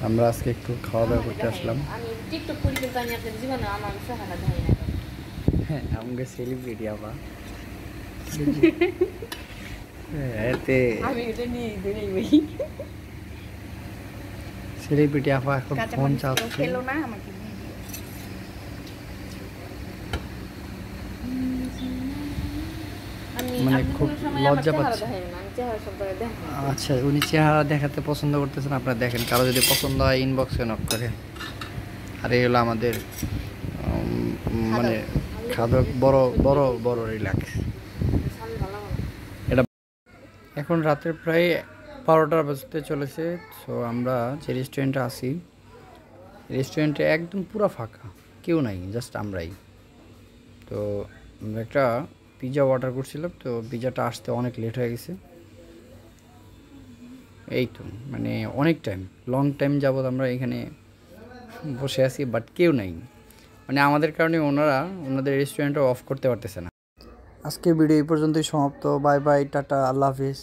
আমরা আজকে একটু খাওয়া দাওয়া করতে আসলাম। আমি টিকটক করি কিন্তু আমি আপনার জীবনে আমার চেহারা দেখাই না। হ্যাঁ আমাকে সেলিব্রিটি আপা। এতে আমি এটা নিয়ে ঘুরেই বই। সেলিব্রিটি আপা এখন ফোন চাচ্ছে। খেলো না আমাকে মানে খুব লজ্জা পাচ্ছে। আচ্ছা উনি চেহারা দেখাতে পছন্দ করতেছেন, আপনারা দেখেন, কারো যদি পছন্দ হয় ইনবক্সে নক করে। আর এই হলো আমাদের মানে খাদক বড় বড় বড় রিল্যাক্স। এটা এখন রাতের প্রায় 12টা বাজতে চলেছে। সো আমরা যে রেস্টুরেন্টে আছি, রেস্টুরেন্টে একদম পুরো ফাঁকা, কেউ নাই, জাস্ট আমরাই। তো আমরা একটা পিৎজা অর্ডার করছিলাম, তো পিৎজাটা আসতে অনেক লেট হয়ে গেছে। এই তো মানে অনেক টাইম, লং টাইম যাবৎ আমরা এখানে বসে আছি, বাট কেউ নাই। মানে আমাদের কারণে ওনারা ওনাদের রেস্টুরেন্টটা অফ করতে পারতেছে না। আজকের ভিডিও এই পর্যন্তই সমাপ্ত। বাই বাই, টাটা, আল্লাহ হাফিজ।